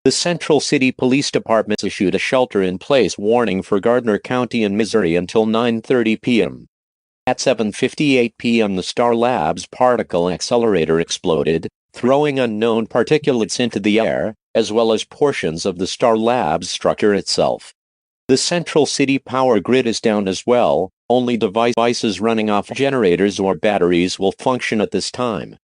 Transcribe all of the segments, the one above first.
The Central City Police Department issued a shelter-in-place warning for Gardner County in Missouri until 9:30 p.m. At 7:58 p.m. the Star Labs particle accelerator exploded, throwing unknown particulates into the air, as well as portions of the Star Labs structure itself. The Central City power grid is down as well. Only devices running off generators or batteries will function at this time.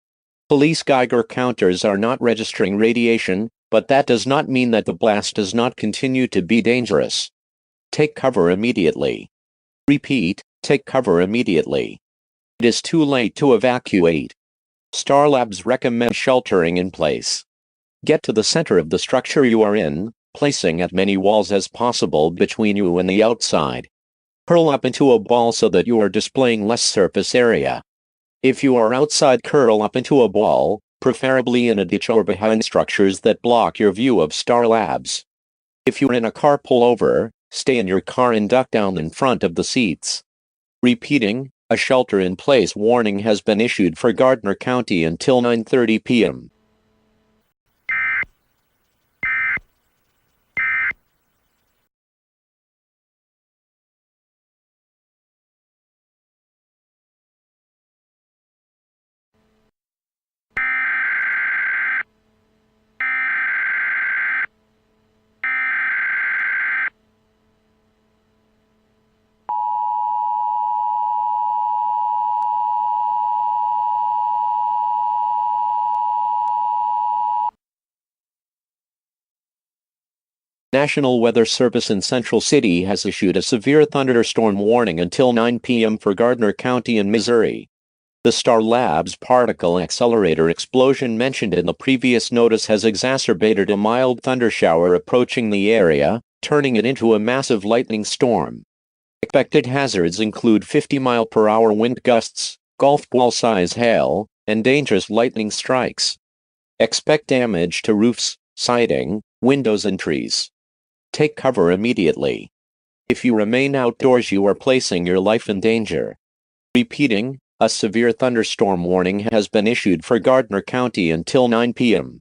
Police Geiger counters are not registering radiation, but that does not mean that the blast does not continue to be dangerous. Take cover immediately. Repeat, take cover immediately. It is too late to evacuate. Star Labs recommend sheltering in place. Get to the center of the structure you are in, placing as many walls as possible between you and the outside. Curl up into a ball so that you are displaying less surface area. If you are outside, curl up into a ball, preferably in a ditch or behind structures that block your view of Star Labs. If you're in a car, pull over, stay in your car and duck down in front of the seats. Repeating, a shelter-in-place warning has been issued for Gardner County until 9:30 p.m. National Weather Service in Central City has issued a severe thunderstorm warning until 9 p.m. for Gardner County in Missouri. The Star Labs particle accelerator explosion mentioned in the previous notice has exacerbated a mild thundershower approaching the area, turning it into a massive lightning storm. Expected hazards include 50-mile-per-hour wind gusts, golf ball-size hail, and dangerous lightning strikes. Expect damage to roofs, siding, windows, and trees. Take cover immediately. If you remain outdoors, you are placing your life in danger. Repeating, a severe thunderstorm warning has been issued for Gardner County until 9 p.m.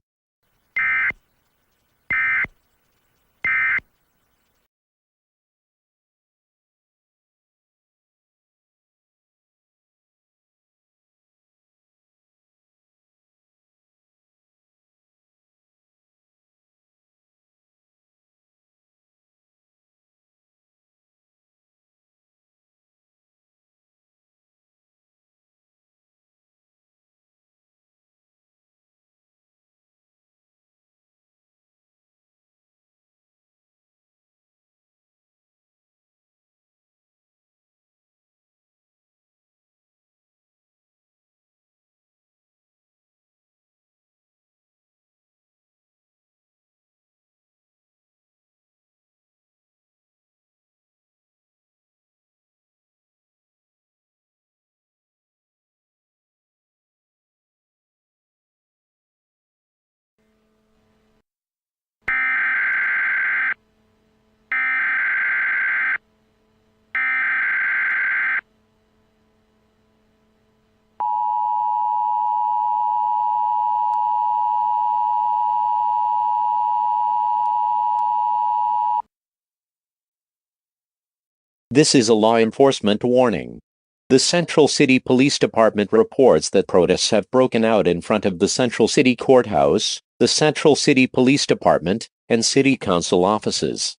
This is a law enforcement warning. The Central City Police Department reports that protests have broken out in front of the Central City Courthouse, the Central City Police Department, and City Council offices.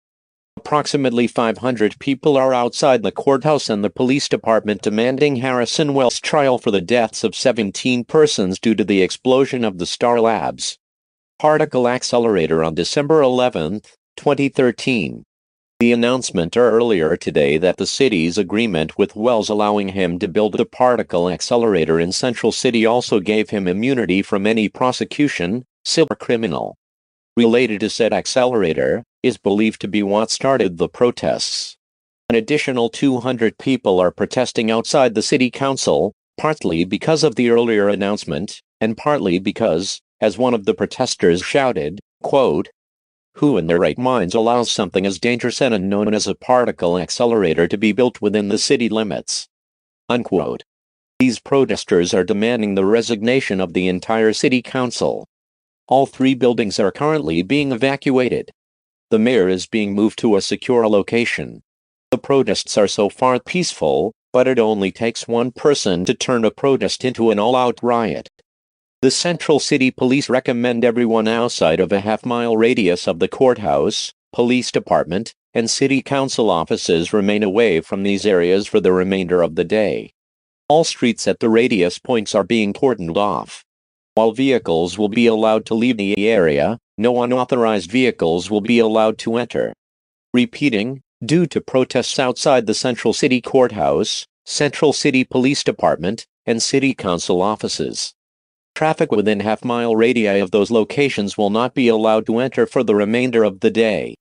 Approximately 500 people are outside the courthouse and the police department demanding Harrison Wells' trial for the deaths of 17 persons due to the explosion of the Star Labs particle accelerator on December 11, 2013. The announcement earlier today that the city's agreement with Wells allowing him to build the particle accelerator in Central City also gave him immunity from any prosecution, civil or criminal, related to said accelerator, is believed to be what started the protests. An additional 200 people are protesting outside the city council, partly because of the earlier announcement, and partly because, as one of the protesters shouted, quote, "Who in their right minds allows something as dangerous and unknown as a particle accelerator to be built within the city limits?" Unquote. These protesters are demanding the resignation of the entire city council. All 3 buildings are currently being evacuated. The mayor is being moved to a secure location. The protests are so far peaceful, but it only takes one person to turn a protest into an all-out riot. The Central City Police recommend everyone outside of a half-mile radius of the courthouse, police department, and city council offices remain away from these areas for the remainder of the day. All streets at the radius points are being cordoned off. While vehicles will be allowed to leave the area, no unauthorized vehicles will be allowed to enter. Repeating, due to protests outside the Central City Courthouse, Central City Police Department, and City Council offices. Traffic within half-mile radii of those locations will not be allowed to enter for the remainder of the day.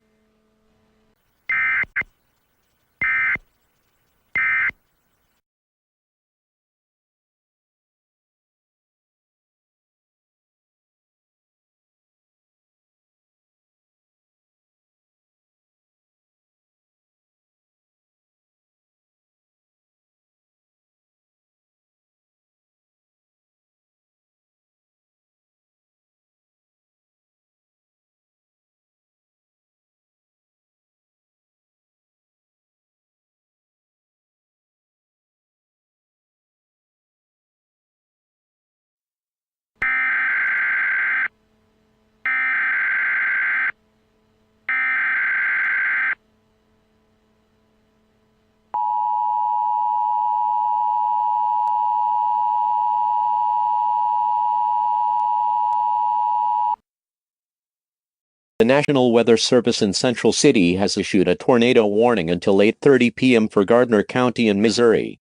The National Weather Service in Central City has issued a tornado warning until 8:30 p.m. for Gardner County in Missouri.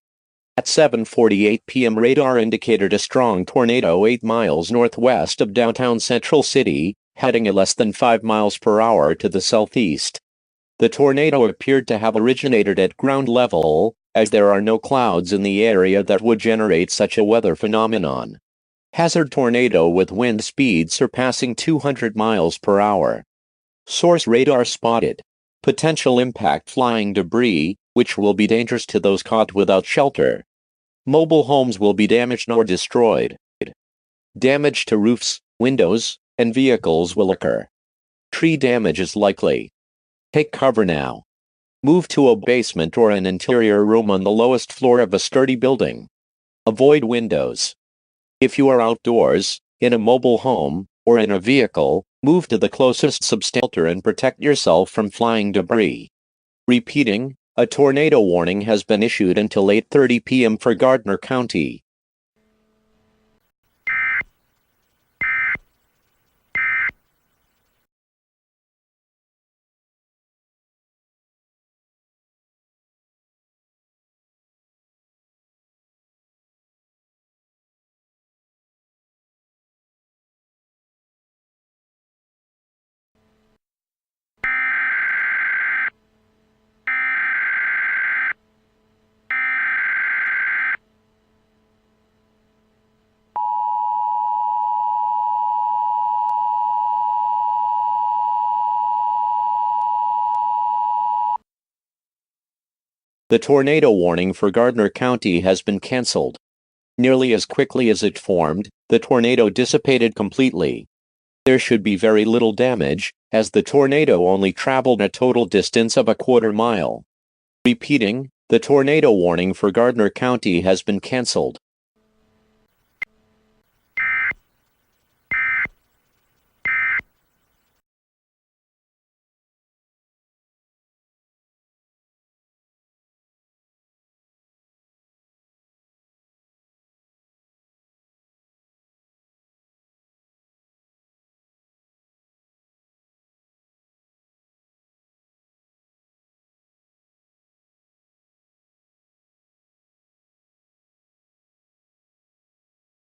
At 7:48 p.m. radar indicated a strong tornado 8 miles northwest of downtown Central City, heading at less than 5 miles per hour to the southeast. The tornado appeared to have originated at ground level, as there are no clouds in the area that would generate such a weather phenomenon. Hazard tornado with wind speed surpassing 200 miles per hour. Source radar spotted. Potential impact flying debris, which will be dangerous to those caught without shelter. Mobile homes will be damaged or destroyed. Damage to roofs, windows, and vehicles will occur. Tree damage is likely. Take cover now. Move to a basement or an interior room on the lowest floor of a sturdy building. Avoid windows. If you are outdoors, in a mobile home, or in a vehicle, move to the closest shelter and protect yourself from flying debris. Repeating, a tornado warning has been issued until 8:30 p.m. for Gardner County. The tornado warning for Gardner County has been canceled. Nearly as quickly as it formed, the tornado dissipated completely. There should be very little damage, as the tornado only traveled a total distance of a quarter mile. Repeating, the tornado warning for Gardner County has been canceled.